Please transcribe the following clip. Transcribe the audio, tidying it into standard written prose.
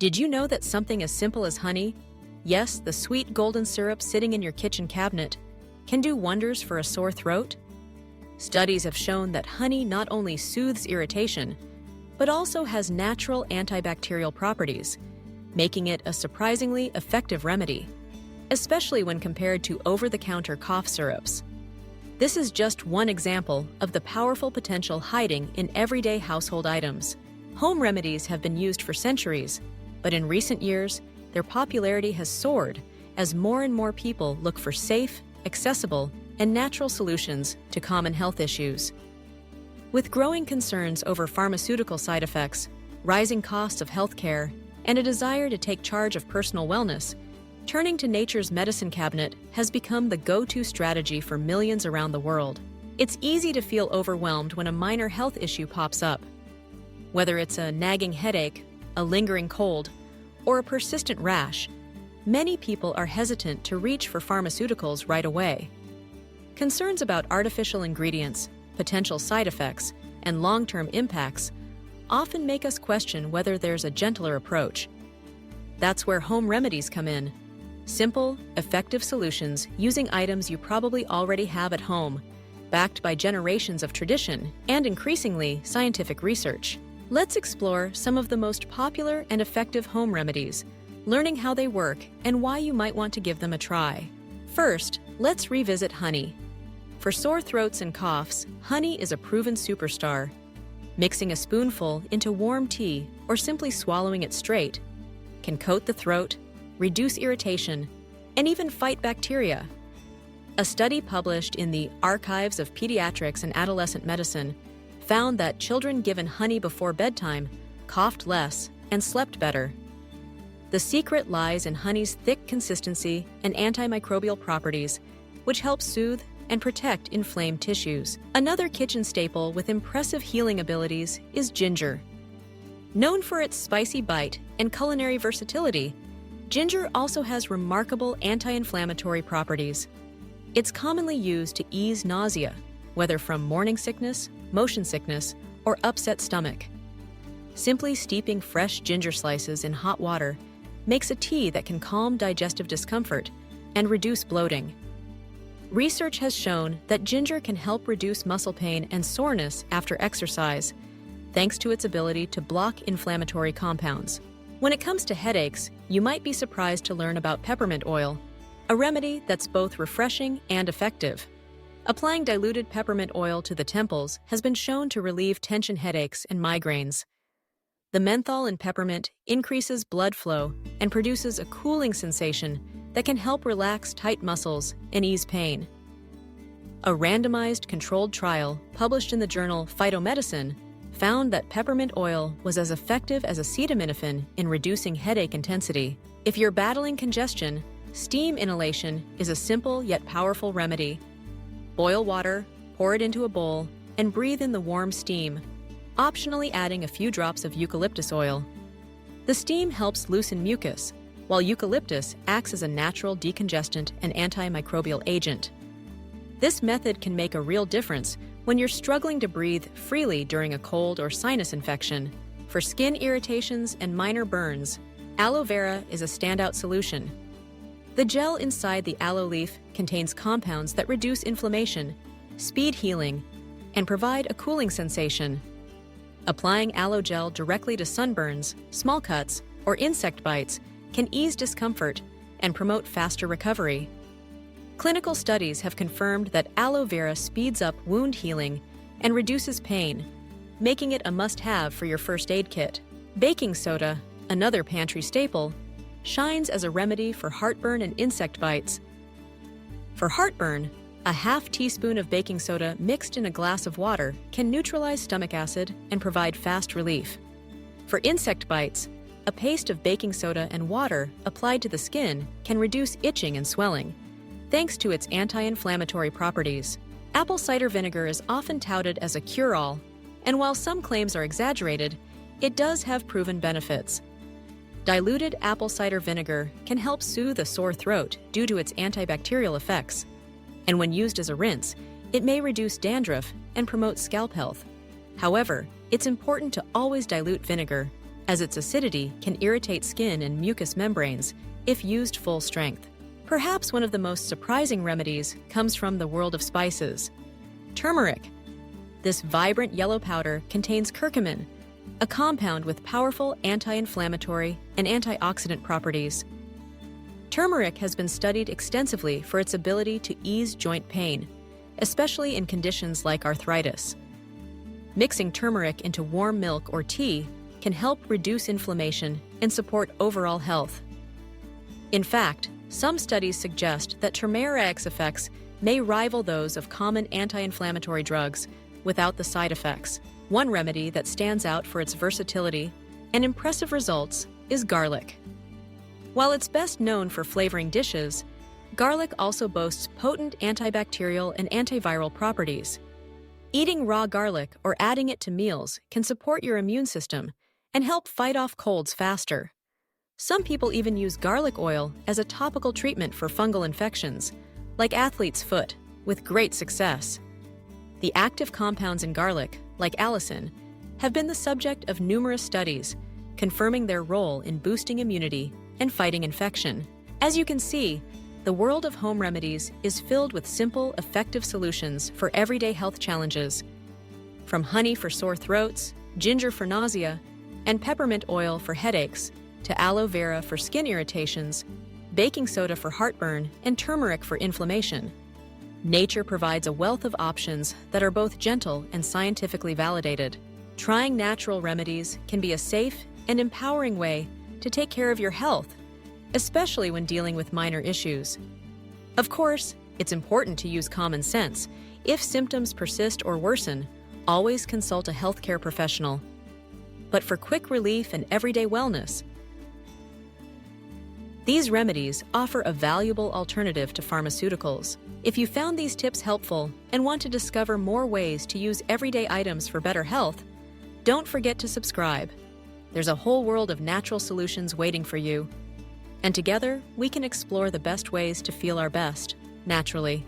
Did you know that something as simple as honey, yes, the sweet golden syrup sitting in your kitchen cabinet, can do wonders for a sore throat? Studies have shown that honey not only soothes irritation, but also has natural antibacterial properties, making it a surprisingly effective remedy, especially when compared to over-the-counter cough syrups. This is just one example of the powerful potential hiding in everyday household items. Home remedies have been used for centuries, but in recent years, their popularity has soared as more and more people look for safe, accessible, and natural solutions to common health issues. With growing concerns over pharmaceutical side effects, rising costs of healthcare, and a desire to take charge of personal wellness, turning to nature's medicine cabinet has become the go-to strategy for millions around the world. It's easy to feel overwhelmed when a minor health issue pops up. Whether it's a nagging headache, a lingering cold, or a persistent rash, many people are hesitant to reach for pharmaceuticals right away. Concerns about artificial ingredients, potential side effects, and long-term impacts often make us question whether there's a gentler approach. That's where home remedies come in. Simple, effective solutions using items you probably already have at home, backed by generations of tradition and increasingly scientific research. Let's explore some of the most popular and effective home remedies, learning how they work and why you might want to give them a try. First, let's revisit honey. For sore throats and coughs, honey is a proven superstar. Mixing a spoonful into warm tea or simply swallowing it straight can coat the throat, reduce irritation, and even fight bacteria. A study published in the Archives of Pediatrics and Adolescent Medicine found that children given honey before bedtime coughed less and slept better. The secret lies in honey's thick consistency and antimicrobial properties, which help soothe and protect inflamed tissues. Another kitchen staple with impressive healing abilities is ginger. Known for its spicy bite and culinary versatility, ginger also has remarkable anti-inflammatory properties. It's commonly used to ease nausea, whether from morning sickness, motion sickness, or upset stomach. Simply steeping fresh ginger slices in hot water makes a tea that can calm digestive discomfort and reduce bloating. Research has shown that ginger can help reduce muscle pain and soreness after exercise, thanks to its ability to block inflammatory compounds. When it comes to headaches, you might be surprised to learn about peppermint oil, a remedy that's both refreshing and effective. Applying diluted peppermint oil to the temples has been shown to relieve tension headaches and migraines. The menthol in peppermint increases blood flow and produces a cooling sensation that can help relax tight muscles and ease pain. A randomized controlled trial published in the journal Phytomedicine found that peppermint oil was as effective as acetaminophen in reducing headache intensity. If you're battling congestion, steam inhalation is a simple yet powerful remedy. Boil water, pour it into a bowl, and breathe in the warm steam, optionally adding a few drops of eucalyptus oil. The steam helps loosen mucus, while eucalyptus acts as a natural decongestant and antimicrobial agent. This method can make a real difference when you're struggling to breathe freely during a cold or sinus infection. For skin irritations and minor burns, aloe vera is a standout solution. The gel inside the aloe leaf contains compounds that reduce inflammation, speed healing, and provide a cooling sensation. Applying aloe gel directly to sunburns, small cuts, or insect bites can ease discomfort and promote faster recovery. Clinical studies have confirmed that aloe vera speeds up wound healing and reduces pain, making it a must-have for your first aid kit. Baking soda, another pantry staple, shines as a remedy for heartburn and insect bites. For heartburn, a half teaspoon of baking soda mixed in a glass of water can neutralize stomach acid and provide fast relief. For insect bites, a paste of baking soda and water applied to the skin can reduce itching and swelling, thanks to its anti-inflammatory properties. Apple cider vinegar is often touted as a cure-all, and while some claims are exaggerated, it does have proven benefits. Diluted apple cider vinegar can help soothe a sore throat due to its antibacterial effects, and when used as a rinse, it may reduce dandruff and promote scalp health. However, it's important to always dilute vinegar, as its acidity can irritate skin and mucous membranes if used full strength. Perhaps one of the most surprising remedies comes from the world of spices. Turmeric. This vibrant yellow powder contains curcumin, a compound with powerful anti-inflammatory and antioxidant properties. Turmeric has been studied extensively for its ability to ease joint pain, especially in conditions like arthritis. Mixing turmeric into warm milk or tea can help reduce inflammation and support overall health. In fact, some studies suggest that turmeric's effects may rival those of common anti-inflammatory drugs without the side effects. One remedy that stands out for its versatility and impressive results is garlic. While it's best known for flavoring dishes, garlic also boasts potent antibacterial and antiviral properties. Eating raw garlic or adding it to meals can support your immune system and help fight off colds faster. Some people even use garlic oil as a topical treatment for fungal infections, like athlete's foot, with great success. The active compounds in garlic, like allicin, have been the subject of numerous studies, confirming their role in boosting immunity and fighting infection. As you can see, the world of home remedies is filled with simple, effective solutions for everyday health challenges. From honey for sore throats, ginger for nausea, and peppermint oil for headaches, to aloe vera for skin irritations, baking soda for heartburn, and turmeric for inflammation. Nature provides a wealth of options that are both gentle and scientifically validated. Trying natural remedies can be a safe and empowering way to take care of your health, especially when dealing with minor issues. Of course, it's important to use common sense. If symptoms persist or worsen, always consult a healthcare professional. But for quick relief and everyday wellness, these remedies offer a valuable alternative to pharmaceuticals. If you found these tips helpful and want to discover more ways to use everyday items for better health, don't forget to subscribe. There's a whole world of natural solutions waiting for you. And together, we can explore the best ways to feel our best, naturally.